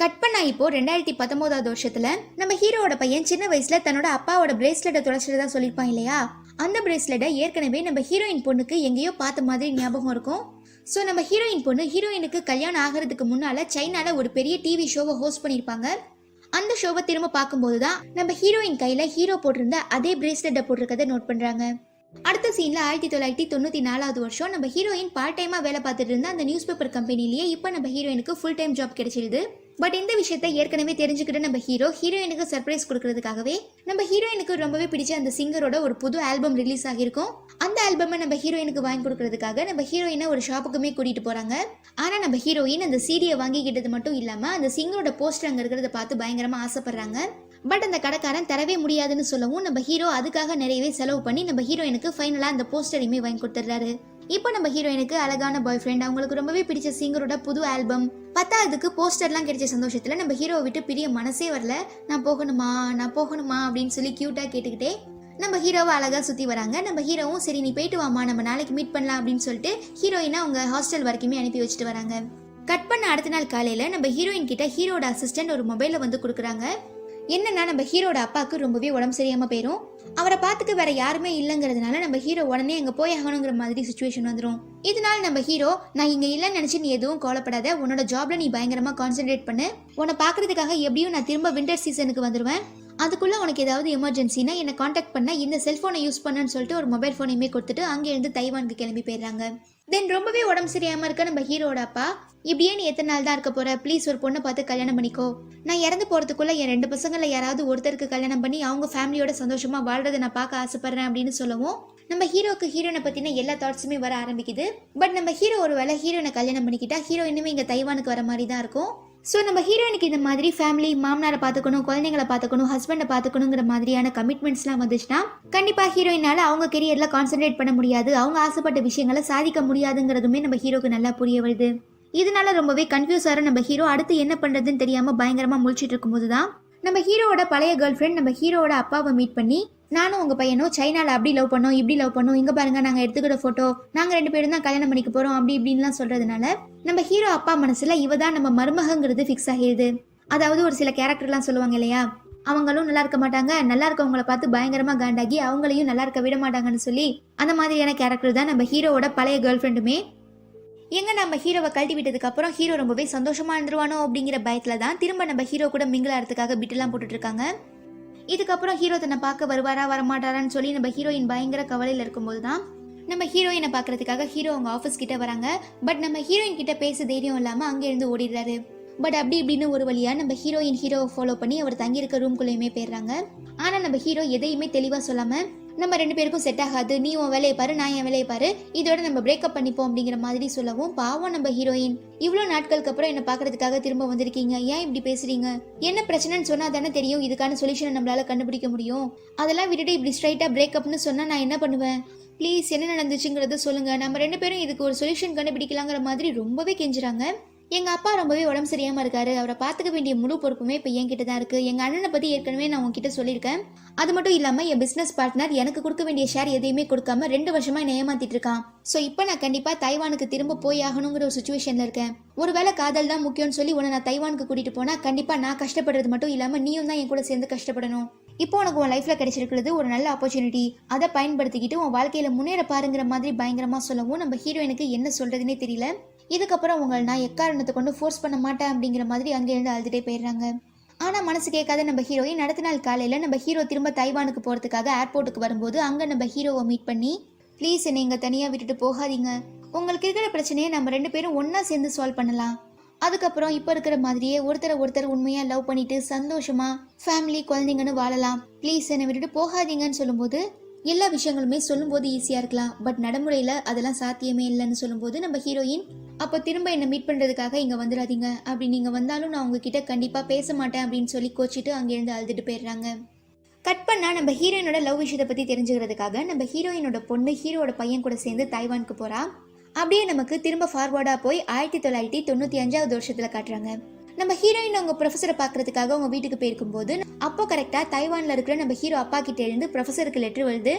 கட் பண்ணா இப்போ 2019 வருஷத்துல நம்ம ஹீரோவோட பையன் சின்ன வயசுல தன்னோட அப்பாவோட பிரேஸ்லெட்டை தொலைச்சிட்டதா சொல்லியிருப்பான் இல்லையா, அந்த பிரேஸ்லெட்டை ஏற்கனவே நம்ம ஹீரோயின் பொண்ணுக்கு எங்கேயோ பார்த்த மாதிரி ஞாபகம் இருக்கும். ஸோ நம்ம ஹீரோயின் பொண்ணு ஹீரோயினுக்கு கல்யாணம் ஆகிறதுக்கு முன்னால சைனால ஒரு பெரிய டிவி ஷோவை ஹோஸ்ட் பண்ணியிருப்பாங்க. அந்த ஷோவை திரும்ப பார்க்கும்போது தான் நம்ம ஹீரோயின் கையில ஹீரோ போட்டிருந்த அதே பிரேஸ்லெட்டை போட்டிருக்கதை நோட் பண்றாங்க. அடுத்த சீன்ல 1994 வருஷம் நம்ம ஹீரோயின் பார்ட் டைமா வேலை பார்த்துட்டு இருந்த அந்த நியூஸ் பேப்பர் கம்பெனிலேயே இப்போ நம்ம ஹீரோயினுக்கு ஃபுல் டைம் ஜாப் கிடைச்சிருது. பட் இந்த விஷயத்த ஏற்கனவே தெரிஞ்சுக்கிட்டு நம்ம ஹீரோயினுக்கு சர்ப்ரைஸ் கொடுக்கறதுக்காகவே நம்ம ஹீரோயினுக்கு ரொம்பவே பிடிச்ச அந்த சிங்கரோட ஒரு புது ஆல்பம் ரிலீஸ் ஆகிருக்கும். அந்த ஆல்பமை நம்ம ஹீரோயினுக்கு வாங்கி கொடுக்கறதுக்காக நம்ம ஹீரோயினை ஒரு ஷாப்புக்குமே கூட்டிட்டு போறாங்க. ஆனா நம்ம ஹீரோயின் அந்த சீடியை வாங்கிக்கிட்டது மட்டும் இல்லாம அந்த சிங்கரோட போஸ்டர் அங்க இருக்கிறத பார்த்து பயங்கரமா ஆசைப்படுறாங்க. பட் அந்த கடைக்காரன் தரவே முடியாதுன்னு சொல்லவும் நம்ம ஹீரோ அதுக்காக நிறையவே செலவு பண்ணி நம்ம ஹீரோயினுக்கு ஃபைனலா அந்த போஸ்டரையுமே வாங்கி கொடுத்துட்றாரு. இப்போ நம்ம ஹீரோயினுக்கு அழகான பாய் ஃப்ரெண்ட், அவங்களுக்கு ரொம்பவே பிடிச்ச சிங்கரோட புது ஆல்பம், பத்தாவதுக்கு போஸ்டர்லாம் கிடைச்ச சந்தோஷத்துல நம்ம ஹீரோவை விட்டு பிரிய மனசே வரல. நான் போகணுமா அப்படின்னு சொல்லி கியூட்டா கேட்டுக்கிட்டே நம்ம ஹீரோவை அழகா சுத்தி வராங்க. நம்ம ஹீரோவும் சரி நீ போயிட்டு வாமா, நம்ம நாளைக்கு மீட் பண்ணலாம் அப்படின்னு சொல்லிட்டு ஹீரோயினை அவங்க ஹாஸ்டல் வரைக்குமே அனுப்பி வச்சுட்டு வராங்க. கட் பண்ண அடுத்த நாள் காலையில நம்ம ஹீரோயின் கிட்ட ஹீரோட அசிஸ்டன்ட் ஒரு மொபைல வந்து கொடுக்குறாங்க. என்னன்னா நம்ம ஹீரோட அப்பாவுக்கு ரொம்பவே உடம்பு சரியாம போயிடும். அவரை பார்த்துக்க வேற யாருமே இல்லைங்கிறதுனால நம்ம ஹீரோ உடனே அங்க போய் ஆகணுங்கிற மாதிரி சுச்சுவேஷன் வந்துடும். இதனால நம்ம ஹீரோ நான் இங்க இல்லைன்னு நினைச்சு நீ எதுவும் கவலைப்படாத, உன்னோட ஜாப்ல நீ பயங்கரமா கான்சென்ட்ரேட் பண்ணு, உன்னை பாக்குறதுக்காக எப்படியும் நான் திரும்ப விண்டர் சீசனுக்கு வந்துடுவேன், அதுக்குள்ள உனக்கு ஏதாவது எமர்ஜென்சினா என்னை காண்டாக்ட் பண்ண இந்த செல்போனை யூஸ் பண்ணுன்னு சொல்லிட்டு ஒரு மொபைல் போனையுமே கொடுத்துட்டு அங்கே இருந்து தைவானுக்கு கிளம்பி போயிடுறாங்க. தென் ரொம்பவே உடம்பு சரியாம இருக்க நம்ம ஹீரோட அப்பா, இப்படியே நீ எத்தனை நாள் தான் இருக்க போற, ப்ளீஸ் ஒரு பொண்ணை பார்த்து கல்யாணம் பண்ணிக்கோ, நான் இறந்து போறதுக்குள்ள என் 2 பசங்கள யாராவது ஒருத்தருக்கு கல்யாணம் பண்ணி அவங்க ஃபேமிலியோட சந்தோஷமா வாழ்றதை நான் பார்க்க ஆசைப்படுறேன் அப்படின்னு சொல்லவும் நம்ம ஹீரோக்கு ஹீரோனை பத்தின எல்லா தாட்ஸுமே வர ஆரம்பிக்குது. பட் நம்ம ஹீரோ ஒரு வேளை ஹீரோனை கல்யாணம் பண்ணிக்கிட்டா ஹீரோயினுமே இங்க தைவானுக்கு வர மாதிரி தான் இருக்கும். ஸோ நம்ம ஹீரோயினுக்கு இந்த மாதிரி ஃபேமிலி, மாமனாரை பார்த்துக்கணும், குழந்தைங்களை பார்த்துக்கணும், ஹஸ்பண்டை பார்த்துக்கணுங்கிற மாதிரியான கமிட்மெண்ட்ஸ்லாம் வந்துச்சுன்னா கண்டிப்பாக ஹீரோயினால அவங்க கெரியர்ல கான்சென்ட்ரேட் பண்ண முடியாது, அவங்க ஆசைப்பட்ட விஷயங்களை சாதிக்க முடியாதுங்கிறதுமே நம்ம ஹீரோக்கு நல்லா புரிய வருது. இதனால ரொம்பவே கன்ஃபியூஸ் ஆகிற நம்ம ஹீரோ அடுத்து என்ன பண்ணுறதுன்னு தெரியாமல் பயங்கரமாக முழிச்சிட்டு இருக்கும்போது தான் நம்ம ஹீரோவோட பழைய கேர்ள் ஃப்ரெண்ட் நம்ம ஹீரோவோட அப்பாவை மீட் பண்ணி, நானும் உங்கள் பையனும் சைனாவில் அப்படி லவ் பண்ணோம், இப்படி லவ் பண்ணோம், இங்கே பாருங்க நாங்கள் எடுத்துக்கிற ஃபோட்டோ, நாங்கள் 2 பேரும் தான் கல்யாணம் பண்ணிக்க போகிறோம் அப்படி இப்படின்லாம் சொல்கிறதுனால நம்ம ஹீரோ அப்பா மனசில் இவ தான் நம்ம மருமகங்கிறது ஃபிக்ஸ் ஆகிடுது. அதாவது ஒரு சில கேரக்டர்லாம் சொல்லுவாங்க இல்லையா, அவங்களும் நல்லா இருக்க மாட்டாங்க, நல்லா இருக்கவங்கள பார்த்து பயங்கரமாக காண்டாகி அவங்களையும் நல்லா இருக்க விட மாட்டாங்கன்னு சொல்லி அந்த மாதிரியான கேரக்டர் தான் நம்ம ஹீரோவோட பழைய கேர்ள் ஃப்ரெண்டுமே. எங்க நம்ம ஹீரோவை கழட்டி விட்டதுக்கு அப்புறம் ஹீரோ ரொம்பவே சந்தோஷமா இருந்துருவானோ அப்படிங்கிற பயத்துல தான் திரும்ப நம்ம ஹீரோ கூட மிங்கிள் ஆகிறதுக்காக பிட்டெல்லாம் போட்டுட்டு இருக்காங்க. இதுக்கப்புறம் ஹீரோ தன்னை பார்க்க வருவாரா வரமாட்டாரான்னு சொல்லி நம்ம ஹீரோயின் பயங்கர கவலையில இருக்கும்போது தான் நம்ம ஹீரோயினை பார்க்கறதுக்காக ஹீரோ அவங்க ஆஃபீஸ் கிட்ட வராங்க. பட் நம்ம ஹீரோயின் கிட்ட பேச தைரியம் இல்லாம அங்கே இருந்து ஓடிடுறாரு. பட் அப்படி இப்படின்னு ஒரு வழியா நம்ம ஹீரோயின் ஹீரோவை ஃபாலோ பண்ணி அவர் தங்கியிருக்க ரூம்குள்ளேயுமே போயிடுறாங்க. ஆனா நம்ம ஹீரோ எதையுமே தெளிவா சொல்லாம நம்ம 2 பேருக்கும் செட் ஆகாது, நீ உன் வேலையை பாரு, நான் என் வேலையை பாரு, இதோட நம்ம பிரேக்கப் பண்ணிப்போம் அப்படிங்கிற மாதிரி சொல்லவும் பாவம் நம்ம ஹீரோயின், இவ்வளோ நாட்களுக்கு அப்புறம் என்ன பார்க்கறதுக்காக திரும்ப வந்திருக்கீங்க, ஏன் இப்படி பேசுறீங்க, என்ன பிரச்சனைன்னு சொன்னா தானே தெரியும், இதுக்கான சொல்யூஷனை நம்மளால கண்டுபிடிக்க முடியும், அதெல்லாம் விட்டுட்டு இப்படி ஸ்ட்ரைட்டா பிரேக்கப்னு சொன்னா நான் என்ன பண்ணுவேன், ப்ளீஸ் என்ன நடந்துச்சுங்கிறத சொல்லுங்க, நம்ம 2 பேரும் இதுக்கு ஒரு சொல்யூஷன் கண்டுபிடிக்கலாங்கிற மாதிரி ரொம்பவே கெஞ்சுறாங்க. எங்கள் அப்பா ரொம்பவே உடம்பு சரியாமல் இருக்காரு, அவரை பார்த்துக்க வேண்டிய முழு பொறுப்புமே இப்போ என்கிட்ட தான் இருக்குது, எங்கள் அண்ணனை பற்றி ஏற்கனவே நான் உங்ககிட்ட சொல்லியிருக்கேன், அது மட்டும் இல்லாமல் என் பிஸ்னஸ் பார்ட்னர் எனக்கு கொடுக்க வேண்டிய ஷேர் எதையுமே கொடுக்காம 2 வருஷமாக என்னை ஏமாத்திட்டு இருக்கான். ஸோ இப்போ நான் கண்டிப்பாக தைவானுக்கு திரும்ப போய் ஆகணுங்கிற ஒரு சுச்சுவேஷனில் இருக்கேன். ஒருவேளை காதல் தான் முக்கியம்னு சொல்லி உன்னை நான் தைவானுக்கு கூட்டிகிட்டு போனால் கண்டிப்பாக நான் கஷ்டப்படுறது மட்டும் இல்லாமல் நீயும் தான் என் கூட சேர்ந்து கஷ்டப்படணும். இப்போ உனக்கு உன் லைஃப்பில் கிடைச்சிருக்கிறது ஒரு நல்ல ஆப்பர்ச்சுனிட்டி, அதை பயன்படுத்திக்கிட்டு உன் வாழ்க்கையில் முன்னேற பாருங்கிற மாதிரி பயங்கரமாக சொல்லவும் நம்ம ஹீரோயினுக்கு என்ன சொல்கிறதுனே தெரியல. இதுக்கப்புறம் உங்களை நான் எக்காரணத்தை கொண்டு ஃபோர்ஸ் பண்ண மாட்டேன் அப்படிங்கிற மாதிரி அங்கேருந்து அழுதுகிட்டே போயிடுறாங்க. ஆனால் மனசு கேட்காத நம்ம ஹீரோயின் அடுத்த நாள் காலையில் நம்ம ஹீரோ திரும்ப தைவானுக்கு போகிறதுக்காக ஏர்போர்ட்டுக்கு வரும்போது அங்கே நம்ம ஹீரோவை மீட் பண்ணி, ப்ளீஸ் என்னை இங்கே தனியாக விட்டுட்டு போகாதீங்க, உங்களுக்கு இருக்கிற பிரச்சனையை நம்ம 2 பேரும் ஒன்றா சேர்ந்து சால்வ் பண்ணலாம், அதுக்கப்புறம் இப்போ இருக்கிற மாதிரியே ஒருத்தர் உண்மையாக லவ் பண்ணிட்டு சந்தோஷமாக ஃபேமிலி குழந்தைங்கன்னு வாழலாம், ப்ளீஸ் என்னை விட்டுட்டு போகாதீங்கன்னு சொல்லும்போது எல்லா விஷயங்களுமே சொல்லும்போது ஈஸியாக இருக்கலாம், பட் நடைமுறையில் அதெல்லாம் சாத்தியமே இல்லைன்னு சொல்லும்போது நம்ம ஹீரோயின், அப்போ திரும்ப என்னை மீட் பண்ணுறதுக்காக இங்கே வந்துடாதீங்க, அப்படி நீங்கள் வந்தாலும் நான் உங்ககிட்ட கண்டிப்பாக பேச மாட்டேன் அப்படின்னு சொல்லி கோச்சிட்டு அங்கேருந்து அழுதுட்டு போயிடுறாங்க. கட் பண்ணால் நம்ம ஹீரோயினோட லவ் விஷயத்தை பற்றி தெரிஞ்சுக்கிறதுக்காக நம்ம ஹீரோயினோட பொண்ணு ஹீரோட பையன் கூட சேர்ந்து தைவானுக்கு போகிறா. அப்படியே நமக்கு திரும்ப ஃபார்வர்டாக போய் 1995 வருஷத்தில் காட்டுறாங்க. நம்ம ஹீரோயின் அவங்க ப்ரொஃபஸரை பார்க்கறதுக்காக அவங்க வீட்டுக்கு போயிருக்கும்போது அப்போ கரெக்டாக தைவானில் இருக்கிற நம்ம ஹீரோ அப்பா கிட்ட இருந்து ப்ரொஃபஸருக்கு லெட்டர் வருது.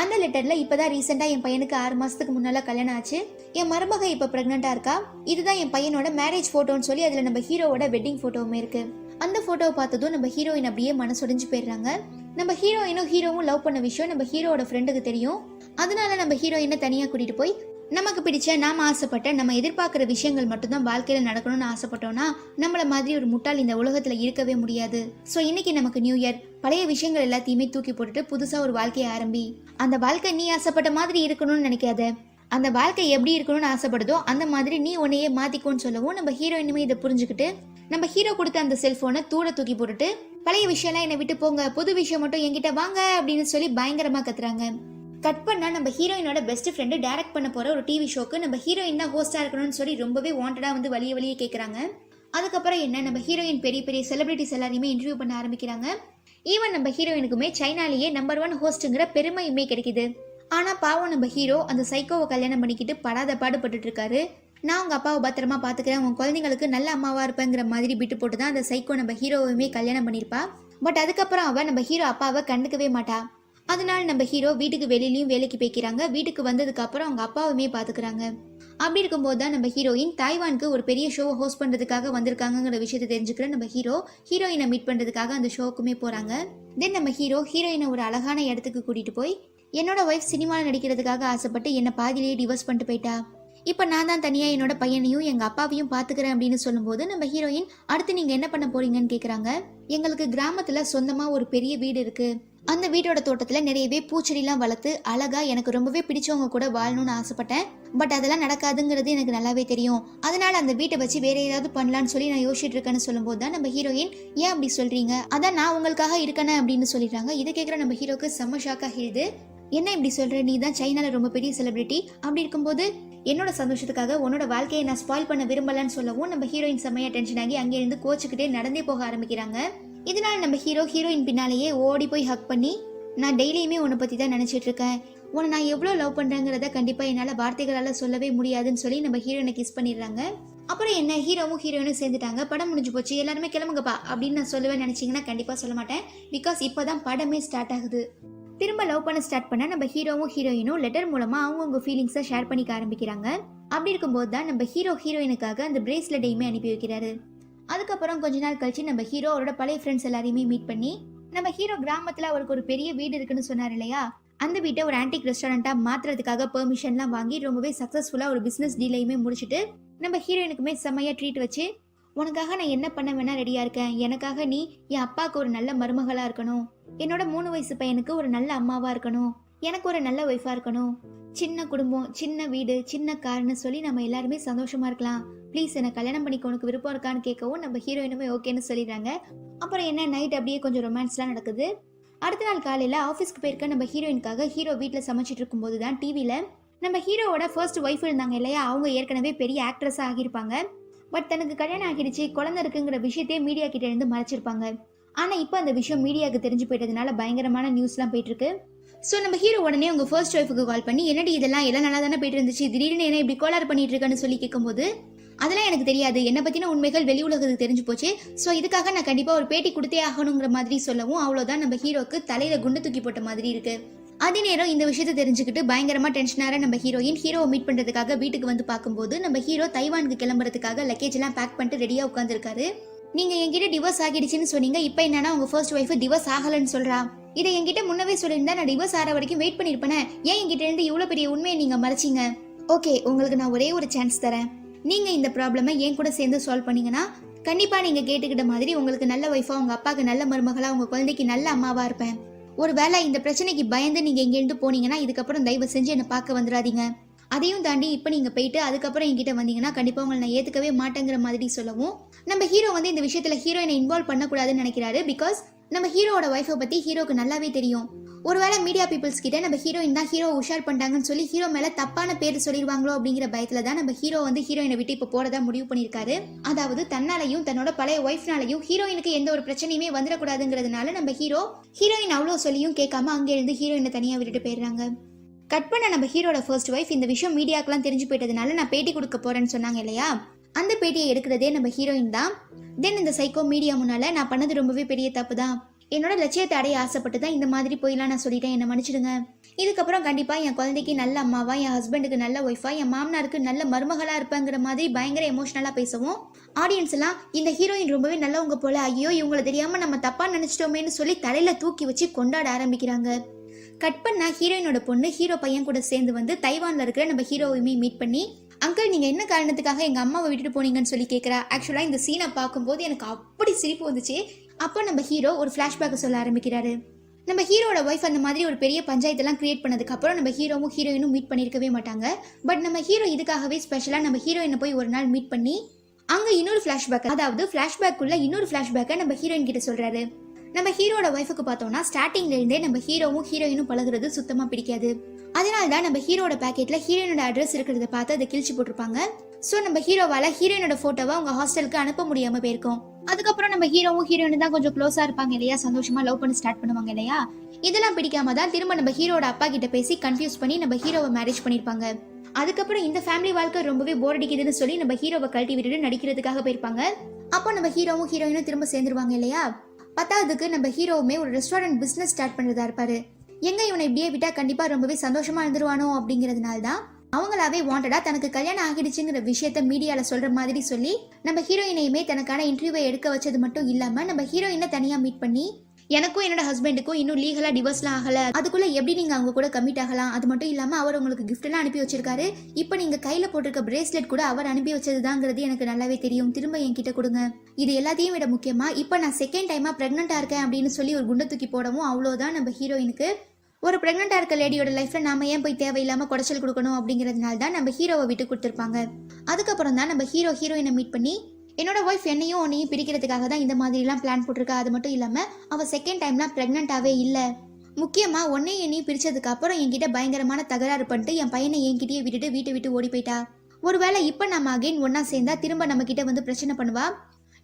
அந்த லெட்டர்ல இப்பதான் ரீசெண்டா என் பையனுக்கு 6 மாசத்துக்கு முன்னால கல்யாணம் ஆச்சு, என் மருமக இப்ப பிரெக்னெண்டா இருக்கா, இதுதான் என் பையனோட மேரேஜ் போட்டோன்னு சொல்லி அதுல நம்ம ஹீரோவோட வெட்டிங் போட்டோவுமே இருக்கு. அந்த போட்டோவை பார்த்ததும் நம்ம ஹீரோயின் அப்படியே மனசுடைஞ்சு போயிடுறாங்க. நம்ம ஹீரோயினும் ஹீரோவும் லவ் பண்ண விஷயம் நம்ம ஹீரோவோட ஃப்ரெண்டுக்கு தெரியும். அதனால நம்ம ஹீரோயினை தனியா கூட்டிட்டு போய் நமக்கு பிடிச்ச நாம ஆசைப்பட்ட நம்ம எதிர்பார்க்கிற விஷயங்கள் மட்டும்தான் வாழ்க்கையில நடக்கணும்னு ஆசைப்பட்டோம்னா நம்மள மாதிரி ஒரு முட்டாள் இந்த உலகத்துல இருக்கவே முடியாது. சோ இன்னைக்கு நமக்கு நியூ இயர், பழைய விஷயங்கள் எல்லாத்தையுமே தூக்கி போட்டுட்டு புதுசா ஒரு வாழ்க்கையை ஆரம்பி. அந்த வாழ்க்கை நீ ஆசைப்பட்ட மாதிரி இருக்கணும்னு நினைக்காத, அந்த வாழ்க்கை எப்படி இருக்கணும்னு ஆசைப்படுதோ அந்த மாதிரி நீ உன்னையே மாத்திக்கோன்னு சொல்லவும் நம்ம ஹீரோயினுமே இதை புரிஞ்சுக்கிட்டு நம்ம ஹீரோ கொடுத்த அந்த செல்போனை தூக்கி போட்டுட்டு பழைய விஷயம்லாம் என்னை விட்டு போங்க, புது விஷயம் மட்டும் என்கிட்ட வாங்க அப்படின்னு சொல்லி பயங்கரமா கத்துறாங்க. கட் பண்ணா நம்ம ஹீரோயினோட பெஸ்ட் ஃப்ரெண்டு டைரக்ட் பண்ண போற ஒரு டிவி ஷோக்கு நம்ம ஹீரோயின் தான் ஹோஸ்டா இருக்கணும்னு சொல்லி ரொம்பவே வாண்டடா வந்து வழியே கேட்கறாங்க. அதுக்கப்புறம் என்ன, நம்ம ஹீரோயின் பெரிய பெரிய செலிபிரிட்டிஸ் எல்லாரையுமே இன்டர்வியூ பண்ண ஆரம்பிக்கிறாங்க. ஈவன் நம்ம ஹீரோயினுக்குமே சைனாலேயே நம்பர் 1 ஹோஸ்ட்ங்கிற பெருமையுமே கிடைக்குது. ஆனா பாவம் நம்ம ஹீரோ அந்த சைக்கோவை கல்யாணம் பண்ணிக்கிட்டு படாத பாடுபட்டு இருக்காரு. நான் உங்க அப்பாவை பத்திரமா பாத்துக்கிறேன், உங்க குழந்தைங்களுக்கு நல்ல அம்மாவா இருப்பேங்கிற மாதிரி விட்டு போட்டு தான் அந்த சைக்கோ நம்ம ஹீரோவுமே கல்யாணம் பண்ணிருப்பா. பட் அதுக்கப்புறம் அவ நம்ம ஹீரோ அப்பாவை கண்டுக்கவே மாட்டா. அதனால நம்ம ஹீரோ வீட்டுக்கு வெளியிலயும் வேலைக்கு போய்க்கிறாங்க. வீட்டுக்கு வந்ததுக்கு அப்புறம் அவங்க அப்பாவுமே பாத்துக்கிறாங்க. அப்படி இருக்கும்போது தான் நம்ம ஹீரோயின் தாய்வானுக்கு ஒரு பெரிய ஷோவை ஹோஸ்ட் பண்றதுக்காக வந்திருக்காங்கிற விஷயத்தை தெரிஞ்சுக்கிற நம்ம ஹீரோயினை மீட் பண்றதுக்காக அந்த ஷோக்குமே போறாங்க. தென் நம்ம ஹீரோயினை ஒரு அழகான இடத்துக்கு கூட்டிட்டு போய் என்னோட ஒய்ஃப் சினிமாவில் நடிக்கிறதுக்காக ஆசைப்பட்டு என்னை பாதியிலேயே டிவோர்ஸ் பண்ணிட்டு போயிட்டா, இப்போ நான் தான் தனியாக என்னோட பையனையும் எங்கள் அப்பாவையும் பார்த்துக்கிறேன் அப்படின்னு சொல்லும்போது நம்ம ஹீரோயின் அடுத்து நீங்கள் என்ன பண்ண போறீங்கன்னு கேட்குறாங்க. எங்களுக்கு கிராமத்தில் சொந்தமாக ஒரு பெரிய வீடு இருக்கு, அந்த வீட்டோட தோட்டத்தில் நிறையவே பூச்செடிலாம் வளர்த்து அழகா எனக்கு ரொம்பவே பிடிச்சவங்க கூட வாழணும்னு ஆசைப்பட்டேன். பட் அதெல்லாம் நடக்காதுங்கிறது எனக்கு நல்லாவே தெரியும். அதனால அந்த வீட்டை வச்சு வேற ஏதாவது பண்ணலான்னு சொல்லி நான் யோசிச்சுட்டு இருக்கேன்னு சொல்லும்போது தான் நம்ம ஹீரோயின் ஏன் அப்படி சொல்றீங்க, அதான் நான் உங்களுக்காக இருக்கேன் அப்படின்னு சொல்லிடுறாங்க. இதை கேட்குற நம்ம ஹீரோக்கு செம்ம ஷாக் ஆகிடுது. என்ன இப்படி சொல்ற, நீ தான் சைனால ரொம்ப பெரிய செலிபிரிட்டி, அப்படி இருக்கும்போது என்னோட சந்தோஷத்துக்காக உன்னோட வாழ்க்கையை நான் ஸ்பாயில் பண்ண விரும்பலன்னு சொல்லவும் நம்ம ஹீரோயின் செம்மையா டென்ஷன் ஆகி அங்கே இருந்து கோச்சுக்கிட்டே நடந்தே போக ஆரம்பிக்கிறாங்க. இதனால நம்ம ஹீரோயின் பின்னாலேயே ஓடி போய் ஹக் பண்ணி நான் டெய்லியுமே உன்னை பத்தி தான் நினைச்சிட்டு இருக்கேன், உன்னை நான் எவ்வளவு லவ் பண்றேங்கிறத கண்டிப்பா என்னால வார்த்தைகளால சொல்லவே முடியாதுன்னு சொல்லி நம்ம ஹீரோயினை கிஸ் பண்ணிடுறாங்க. அப்புறம் என்ன, ஹீரோயினும் சேர்ந்துட்டாங்க, படம் முடிஞ்சு போச்சு, எல்லாருமே கிளம்புங்கப்பா அப்படின்னு நான் சொல்லுவேன் நினைச்சீங்கன்னா கண்டிப்பா சொல்ல மாட்டேன். பிகாஸ் இப்பதான் படமே ஸ்டார்ட் ஆகுது. திரும்ப லவ் பண்ண ஸ்டார்ட் பண்ண நம்ம ஹீரோயினும் லெட்டர் மூலமா அவங்கவுங்க ஃபீலிங்ஸை ஷேர் பண்ணிக்க ஆரம்பிக்கிறாங்க. அப்படி இருக்கும்போது தான் நம்ம ஹீரோயினுக்காக அந்த பிரேஸ்லெட்டையுமே அனுப்பி வைக்கிறாரு. அதுக்கப்புறம் கொஞ்ச நாள் கழிச்சு நம்ம ஹீரோ அவரோட பழைய ஃப்ரெண்ட்ஸ் எல்லாரையுமே மீட் பண்ணி நம்ம ஹீரோ கிராமத்துல அவருக்கு ஒரு பெரிய வீடு இருக்குன்னு சொன்னார் இல்லையா, அந்த வீட்டை ஒரு ஆன்டிக் ரெஸ்டாரண்டா மாத்துறதுக்காக பெர்மிஷன்லாம் வாங்கி ரொம்பவே சக்சஸ்ஃபுல்லா ஒரு பிசினஸ் டீலையுமே முடிச்சுட்டு நம்ம ஹீரோயினுக்குமே செம்மையா ட்ரீட் வச்சு உனக்காக நான் என்ன பண்ண வேணா ரெடியா இருக்கேன், எனக்காக நீ என் அப்பாவுக்கு ஒரு நல்ல மருமகளா இருக்கணும், என்னோட 3 வயசு பையனுக்கு ஒரு நல்ல அம்மாவா இருக்கணும், எனக்கு ஒரு நல்ல ஒய்ஃபா இருக்கணும், சின்ன குடும்பம், சின்ன வீடு, சின்ன கார்னு சொல்லி நம்ம எல்லாருமே சந்தோஷமா இருக்கலாம், ப்ளீஸ் என்னை கல்யாணம் பண்ணிக்க உனக்கு விருப்பம் இருக்கான்னு கேட்கவும் நம்ம ஹீரோயினுமே ஓகேன்னு சொல்லிடுறாங்க. அப்புறம் என்ன, நைட் அப்படியே கொஞ்சம் ரொமான்ஸ்லாம் நடக்குது. அடுத்த நாள் காலையில ஆஃபீஸ்க்கு போயிருக்க நம்ம ஹீரோயினுக்காக ஹீரோ வீட்டில் சமைச்சிட்டு இருக்கும்போது தான் டிவியில நம்ம ஹீரோவோட ஃபர்ஸ்ட் ஒய்ஃப் இருந்தாங்க இல்லையா, அவங்க ஏற்கனவே பெரிய ஆக்ட்ரஸாக ஆகியிருப்பாங்க. பட் தனக்கு கல்யாணம் ஆகிடுச்சு, குழந்தை இருக்குங்கிற விஷயத்தையே மீடியா கிட்ட இருந்து மறைச்சிருப்பாங்க. ஆனா இப்போ அந்த விஷயம் மீடியாவுக்கு தெரிஞ்சு போயிட்டதுனால பயங்கரமான நியூஸ்லாம் போயிட்டு இருக்கு. ஸோ நம்ம ஹீரோ உடனே உங்க ஃபர்ஸ்ட் ஒய்ஃபுக்கு கால் பண்ணி என்னடி இதெல்லாம் நல்லா தானே போயிட்டு இருந்துச்சு, திடீர்னு என்ன இப்படி கோளாறு பண்ணிட்டு இருக்கேன்னு சொல்லி கேட்கும்போது அதெல்லாம் எனக்கு தெரியாது, என்னை பத்தின உண்மைகள் வெளி உலகத்துக்கு தெரிஞ்சு போச்சு, ஸோ இதுக்காக நான் கண்டிப்பா ஒரு பேட்டி கொடுத்தே ஆகணுங்கிற மாதிரி சொல்லவும் அவ்வளோதான் நம்ம ஹீரோக்கு தலையில குண்டு தூக்கி போட்ட மாதிரி இருக்கு. அதே நேரம் இந்த விஷயத்தை தெரிஞ்சுக்கிட்டு பயங்கரமா டென்ஷனார நம்ம ஹீரோவை மீட் பண்றதுக்காக வீட்டுக்கு வந்து பார்க்கும்போது நம்ம ஹீரோ தைவானுக்கு கிளம்புறதுக்காக லக்கேஜ் எல்லாம் பேக் பண்ணிட்டு ரெடியா உட்காந்துருக்காரு. நீங்க என்கிட்ட டிவோர்ஸ் ஆகிடுச்சுன்னு சொன்னீங்க, இப்போ என்னன்னா உங்க ஃபர்ஸ்ட் ஒய்ஃப் டிவோர்ஸ் ஆகலன்னு சொல்றா, இதை என்கிட்ட முன்னவே சொல்லியிருந்தா நான் டிவோர்ஸ் ஆகிற வரைக்கும் வெயிட் பண்ணிருப்பேன், ஏன் என்கிட்ட இருந்து இவ்வளவு பெரிய உண்மையை நீங்க மறைச்சிங்க? ஓகே, உங்களுக்கு நான் ஒரே ஒரு சான்ஸ் தரேன், நீங்க இந்த ப்ராப்ளமை என் கூட சேர்ந்து சால்வ் பண்ணீங்கன்னா கண்டிப்பா நீங்க கேட்டுக்கிட்ட மாதிரி உங்களுக்கு நல்ல ஒய்ஃபா, உங்க அப்பாவுக்கு நல்ல மருமகளா, உங்க குழந்தைக்கு நல்ல அம்மாவா இருப்பேன். ஒருவேளை இந்த பிரச்சனைக்கு பயந்து நீங்க இங்கிருந்து போனீங்கன்னா இதுக்கப்புறம் தயவு செஞ்சு என்னை பார்க்க வந்துடாதீங்க, அதையும் தாண்டி இப்போ நீங்க போயிட்டு அதுக்கப்புறம் என்கிட்ட வந்தீங்கன்னா கண்டிப்பா உங்களை நான் ஏத்துக்கவே மாட்டேங்கிற மாதிரி சொல்லவும் நம்ம ஹீரோ வந்து இந்த விஷயத்துல ஹீரோயினை இன்வால்வ் பண்ணக்கூடாதுன்னு நினைக்கிறாரு. பிகாஸ் நம்ம ஹீரோவோட ஒய்ஃபை பத்தி ஹீரோக்கு நல்லாவே தெரியும். ஒருவேளை மீடியா பீப்புள்ஸ் கிட்ட நம்ம ஹீரோயின் தான் ஹீரோ உஷார் பண்ணிட்டாங்கன்னு சொல்லி ஹீரோ மேல தப்பான பேர் சொல்லிடுவாங்களோ அப்படிங்கிற பயத்துல தான் நம்ம ஹீரோ வந்து ஹீரோயினை விட்டு இப்போ போறதா முடிவு பண்ணியிருக்காரு. அதாவது தன்னாலையும் தன்னோட பழைய ஒய்ஃப்னாலையும் ஹீரோயினுக்கு எந்த ஒரு பிரச்சனையுமே வந்துடக்கூடாதுங்கிறதுனால நம்ம ஹீரோயின் அவ்வளோ சொல்லியும் கேட்காம அங்கே இருந்து ஹீரோயினை தனியா விட்டுட்டு போயிடுறாங்க. கட் பண்ண நம்ம ஹீரோட ஃபர்ஸ்ட் ஒய்ஃப் இந்த விஷயம் மீடியாக்கெல்லாம் தெரிஞ்சு போயிட்டதுனால நான் பேட்டி கொடுக்க போறேன்னு சொன்னாங்க இல்லையா, அந்த பேட்டியை எடுக்கிறதே நம்ம ஹீரோயின் தான். தென் இந்த சைக்கோ மீடியா முன்னால நான் பண்ணது ரொம்பவே பெரிய தப்பு தான், என்னோட லட்சியத்தை அடைய ஆசைப்பட்டு தான் இந்த மாதிரி போயிலாம் நான் சொல்லிட்டேன், என்ன மன்னிச்சிடுங்க, இதுக்கப்புறம் கண்டிப்பா என் குழந்தைக்கு நல்ல அம்மாவா, என் ஹஸ்பண்டுக்கு நல்ல ஒய்ஃபா, என் மாமனாருக்கு நல்ல மருமகளா இருப்பேங்கிற மாதிரி பயங்கர எமோஷனலா பேசவும் ஆடியன்ஸ் எல்லாம் இந்த ஹீரோயின் ரொம்பவே நல்லவங்க போல, ஐயோ இவங்கள தெரியாம நம்ம தப்பா நினைச்சிட்டோமேன்னு சொல்லி தலையில தூக்கி வச்சு கொண்டாட ஆரம்பிக்கிறாங்க. கட் பண்ணா ஹீரோயினோட பொண்ணு ஹீரோ பையன் கூட சேர்ந்து வந்து தைவான்ல இருக்கிற நம்ம ஹீரோவையுமே மீட் பண்ணி, அங்கிள் நீங்க என்ன காரணத்துக்காக எங்க அம்மாவை விட்டுட்டு போனீங்கன்னு சொல்லி கேட்கிறா. ஆக்சுவலா இந்த சீனை பார்க்கும்போது எனக்கு அப்படி சிரிப்பு வந்துச்சு. அப்போ நம்ம ஹீரோ ஒரு பிளாஷ்பேக் சொல்ல ஆரம்பிக்கிறாரு. நம்ம ஹீரோட ஒய்ஃப் அந்த மாதிரி ஒரு பெரிய பஞ்சாயத்தெல்லாம் கிரியேட் பண்ணதுக்கு அப்புறம் நம்ம ஹீரோவும் ஹீரோயினும் மீட் பண்ணிருக்கவே மாட்டாங்க. பட் நம்ம ஹீரோ இதுக்காகவே ஸ்பெஷலா நம்ம ஹீரோயினை போய் ஒரு நாள் மீட் பண்ணி அங்க இன்னொரு பிளாஷ்பேக், அதாவது பிளாஷ்பேக்குள்ள இன்னொரு பிளாஷ்பேக்கை நம்ம ஹீரோயின் கிட்ட சொல்றாரு. நம்ம ஹீரோட ஒய்ஃபுக்கு பார்த்தோம்னா ஸ்டார்டிங்ல இருந்தே நம்ம ஹீரோவும் ஹீரோயினும் பழகுறது சுத்தமா பிடிக்காது. அதனால தான் நம்ம ஹீரோட பேக்கெட்ல ஹீரோயினோட அட்ரஸ் இருக்கிறத பார்த்து அதை கிழிச்சு போட்டிருப்பாங்க. ஸோ நம்ம ஹீரோவால ஹீரோயினோட போட்டோவை அவங்க ஹாஸ்டலுக்கு அனுப்ப முடியாம போயிருக்கோம். அதுக்கப்புறம் நம்ம ஹீரோவும் ஹீரோயினும் தான் கொஞ்சம் க்ளோஸா இருப்பாங்க இல்லையா, சந்தோஷமா லவ் பண்ணி ஸ்டார்ட் பண்ணுவாங்க இல்லையா. இதெல்லாம் பிடிக்காம தான் திரும்ப நம்ம ஹீரோட அப்பா கிட்ட பேசி கன்ஃபியூஸ் பண்ணி நம்ம ஹீரோவை மேரேஜ் பண்ணிருப்பாங்க. அதுக்கப்புறம் இந்த ஃபேமிலி வாழ்க்கை ரொம்பவே போர் அடிக்குதுன்னு சொல்லி நம்ம ஹீரோவை கழட்டி விட்டுட்டு நடிக்கிறதுக்காக போயிருப்பாங்க. அப்போ நம்ம ஹீரோவும் ஹீரோயினும் திரும்ப சேர்ந்துருவாங்க இல்லையா. பத்தாவதுக்கு நம்ம ஹீரோவுமே ஒரு ரெஸ்டாரண்ட் பிசினஸ் ஸ்டார்ட் பண்றதா இருப்பாரு. எங்க இவனை இப்படியே விட்டா கண்டிப்பா ரொம்பவே சந்தோஷமா இருந்துருவானோ அப்படிங்கறதுனால தான் அவங்களாவே வாண்டடா தனக்கு கல்யாணம் ஆகிடுச்சுங்கிற விஷயத்த மீடியால சொல்ற மாதிரி சொல்லி நம்ம ஹீரோயினையுமே தனக்கான இன்டர்வியூவை எடுக்க வச்சது மட்டும் இல்லாம நம்ம ஹீரோயினை தனியா மீட் பண்ணி, எனக்கும் என்னோட ஹஸ்பண்டுக்கும் இன்னும் லீகலா டிவோர்ஸ்லாம் ஆகல, அதுக்குள்ள எப்படி நீங்க அவங்க கூட கமிட் ஆகலாம், அது மட்டும் இல்லாம அவர் உங்களுக்கு கிஃப்ட் எல்லாம் அனுப்பி வச்சிருக்காரு, இப்ப நீங்க கையில போட்டிருக்க பிரேஸ்லெட் கூட அவர் அனுப்பி வச்சதுதாங்கிறது எனக்கு நல்லாவே தெரியும், திரும்ப என்கிட்ட கொடுங்க. இது எல்லாத்தையும் விட முக்கியமா இப்ப நான் செகண்ட் டைமா பிரெக்னெண்டா இருக்கேன் அப்படின்னு சொல்லி ஒரு குண்டை தூக்கி போடவும் அவ்வளவுதான் நம்ம ஹீரோயினுக்கு ஒரு பிரெக்னெண்டா இருக்க லேடியோட லைஃப்ல நாம ஏன் போய் தேவையில்லாம குடைச்சல் கொடுக்கணும் அப்படிங்கறதுனால தான் நம்ம ஹீரோவை விட்டு கொடுத்துருப்பாங்க. அதுக்கப்புறம் தான் நம்ம ஹீரோயினை மீட் பண்ணி, என்னோட ஒய்ஃப் என்னையும் உன்னையும் பிரிக்கிறதுக்காக தான் இந்த மாதிரிலாம் பிளான் போட்டிருக்கா, அது மட்டும் இல்லாம அவ செகண்ட் டைம்லாம் பிரெக்னென்ட்டாவே இல்ல, முக்கியமா உன்னையும் என்னையும் பிரிச்சதுக்கு அப்புறம் என்கிட்ட பயங்கரமான தகராறு பண்ணிட்டு என் பையனை என்கிட்டயே விட்டுட்டு வீட்டை விட்டு ஓடி போயிட்டா. ஒருவேளை இப்ப நம்ம அகைன் ஒன்னா சேர்ந்தா திரும்ப நம்ம கிட்ட வந்து பிரச்சனை பண்ணுவா.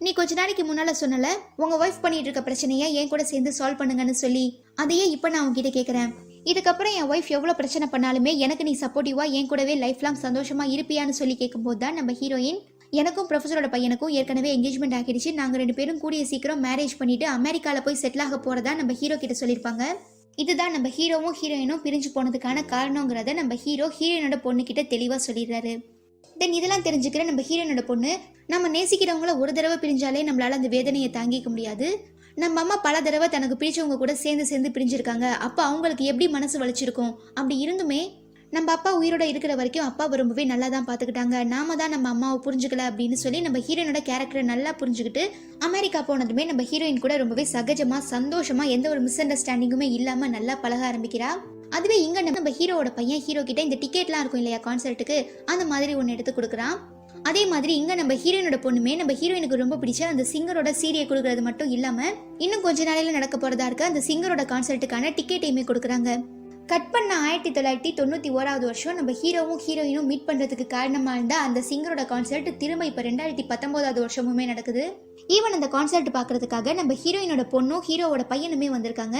நீ கொஞ்ச நாளைக்கு முன்னால சொன்னல உங்க ஒய்ஃப் பண்ணிட்டு இருக்க பிரச்சனைய என் கூட சேர்ந்து சால்வ் பண்ணுங்கன்னு சொல்லி, அதையே இப்ப நான் உங்ககிட்ட கேக்குறேன். இதுக்கப்புறம் என் ஒய்ஃப் எவ்வளவு பிரச்சனை பண்ணாலுமே எனக்கு நீ சப்போர்ட்டிவா என் கூடவே லைஃப் லாங் சந்தோஷமா இருப்பியான்னு சொல்லி கேட்கும்போது தான் நம்ம ஹீரோயின், எனக்கும் ப்ரொஃபஸரோட பையனுக்கும் ஏற்கனவே என்கேஜ்மெண்ட் ஆகிடுச்சு, நாங்க 2 பேரும் கூடிய சீக்கிரம் மேரேஜ் பண்ணிட்டு அமெரிக்கால போய் செட்டில் ஆக போறதா நம்ம ஹீரோ கிட்ட சொல்லியிருப்பாங்க. இதுதான் நம்ம ஹீரோவும் ஹீரோயினும் பிரிஞ்சு போனதுக்கான காரணங்கிறத நம்ம ஹீரோயினோட பொண்ணு கிட்ட தெளிவா சொல்லிடுறாரு. தென் இதெல்லாம் தெரிஞ்சுக்கிற நம்ம ஹீரோயினோட பொண்ணு, நம்ம நேசிக்கிறவங்கள ஒரு தடவை பிரிஞ்சாலே நம்மளால அந்த வேதனையை தாங்கிக்க முடியாது, நம்ம அம்மா பல தடவை தனக்கு பிடிச்சவங்க கூட சேர்ந்து பிரிஞ்சிருக்காங்க, அப்ப அவங்களுக்கு எப்படி மனசு வலிச்சிருக்கும், அப்படி இருந்துமே நம்ம அப்பா உயிரோட இருக்கிற வரைக்கும் அப்பாவை ரொம்பவே நல்லா தான் பார்த்துக்கிட்டாங்க, நாம தான் நம்ம அம்மாவை புரிஞ்சுக்கல அப்படின்னு சொல்லி நம்ம ஹீரோயினோட கேரக்டரை நல்லா புரிஞ்சுக்கிட்டு அமெரிக்கா போனதுமே நம்ம ஹீரோயின் கூட ரொம்பவே சகஜமா சந்தோஷமா எந்த ஒரு மிஸ் அண்டர்ஸ்டாண்டிங்குமே இல்லாம நல்லா பழக ஆரம்பிக்கிறா. அதுவே இங்க நம்ம ஹீரோவோட பையன் ஹீரோ கிட்ட இந்த டிக்கெட்லாம் இருக்கும் இல்லையா கான்சர்ட்டுக்கு, அந்த மாதிரி ஒன்று எடுத்து கொடுக்குறான். அதே மாதிரி இங்க நம்ம ஹீரோயினோட பொண்ணுமே நம்ம ஹீரோயினுக்கு ரொம்ப பிடிச்ச அந்த சிங்கரோட சீரியை கொடுக்கறது மட்டும் இல்லாம இன்னும் கொஞ்ச நாளையில நடக்க போறதா இருக்க அந்த சிங்கரோட கான்சர்ட்டுக்கான டிக்கெட்டையுமே கொடுக்குறாங்க. கட் பண்ண 1991 வருஷம் நம்ம ஹீரோவும் ஹீரோயினும் மீட் பண்றதுக்கு காரணமா இருந்தா அந்த சிங்கரோட கான்சர்ட் திரும்ப இப்ப 2019 வருஷமுமே நடக்குது. ஈவன் அந்த கான்சர்ட் பாக்குறதுக்காக நம்ம ஹீரோயினோட பொண்ணும் ஹீரோவோட பையனுமே வந்திருக்காங்க.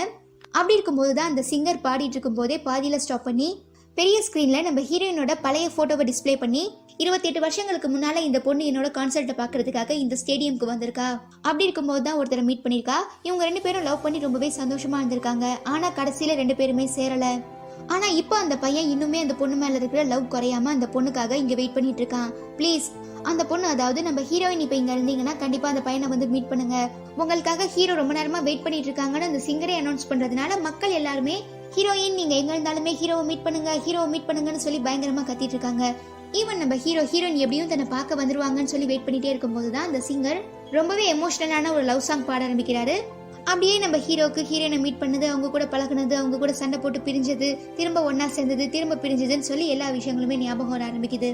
அப்படி இருக்கும்போது தான் அந்த சிங்கர் பாடிட்டு இருக்கும் போதே பாதியில ஸ்டாப் பண்ணி பெரிய ஸ்கிரீன்ல நம்ம ஹீரோயினோட பழைய போட்டோவை டிஸ்பிளே பண்ணி, 28 வருஷங்களுக்கு முன்னால இந்த பொண்ணு என்னோட கான்சர்ட்டை பாக்குறதுக்காக இந்த ஸ்டேடியம்க்கு வந்திருக்கா, அப்படி இருக்கும்போது தான் ஒருத்தரை மீட் பண்ணிருக்கா, இவங்க 2 பேரும் லவ் பண்ணி ரொம்பவே சந்தோஷமா இருந்திருக்காங்க, ஆனா கடைசியில 2 பேருமே சேரல. ஆனா இப்போ அந்த பையன் இன்னுமே அந்த பொண்ணு மேல இருக்கிற லவ் குறையாம அந்த பொண்ணுக்காக இங்க வெயிட் பண்ணிட்டு இருக்கான். ப்ளீஸ் அந்த பொண்ணு, அதாவது நம்ம ஹீரோயின் இப்ப இங்க இருந்தீங்கன்னா கண்டிப்பா அந்த பையனை வந்து மீட் பண்ணுங்க, உங்களுக்காக ஹீரோ ரொம்ப நேரமா வெயிட் பண்ணிட்டு இருக்காங்கன்னு அந்த சிங்கரே அனௌன்ஸ் பண்றதுனால மக்கள் எல்லாருமே ஹீரோயின் நீங்க எங்க இருந்தாலுமே ஹீரோவை மீட் பண்ணுங்கன்னு சொல்லி பயங்கரமா கத்திட்டு இருக்காங்க. ஈவன் நம்ம ஹீரோயின் எப்படியும் தன்னை பார்க்க வந்துருவாங்கன்னு சொல்லி வெயிட் பண்ணிட்டே இருக்கும்போது தான் அந்த சிங்கர் ரொம்பவே எமோஷனலான ஒரு லவ் சாங் பாட ஆரம்பிக்கிறாரு. அப்படியே நம்ம ஹீரோக்கு ஹீரோயினை மீட் பண்ணது, அவங்க கூட பழகுனது, அவங்க கூட சண்டை போட்டு பிரிஞ்சது, திரும்ப ஒன்னா சேர்ந்தது, திரும்ப பிரிஞ்சதுன்னு சொல்லி எல்லா விஷயங்களுமே ஞாபகம் வர ஆரம்பிக்குது.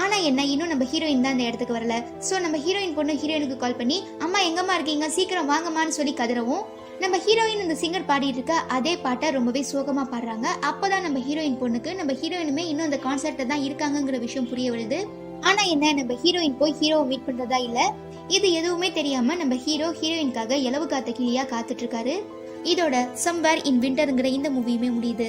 ஆனா என்ன, இன்னும் நம்ம ஹீரோயின் தான் அந்த இடத்துக்கு வரல. சோ நம்ம ஹீரோயின் பொண்ணு ஹீரோயினுக்கு கால் பண்ணி, அம்மா எங்கம்மா இருக்கீங்க, சீக்கிரம் வாங்கம்மான்னு சொல்லி கதறவும் நம்ம ஹீரோயின் இந்த சிங்கர் பாடிட்டு இருக்க அதே பாட்டை ரொம்பவே சோகமா பாடுறாங்க. அப்பதான் நம்ம ஹீரோயின் பொண்ணுக்கு நம்ம ஹீரோயினுமே இன்னும் அந்த கான்சர்ட்ல தான் இருக்காங்கிற விஷயம் புரிய வருது. ஆனா என்ன, நம்ம ஹீரோயின் போய் ஹீரோவை மீட் பண்றதா இல்ல, இது எதுவுமே தெரியாம நம்ம ஹீரோயின்காக இலவு காத்த கிளியா காத்துட்டு இருக்காரு. இதோட சம்வேர் இன் விண்டர்ங்கிற இந்த மூவியுமே முடியுது.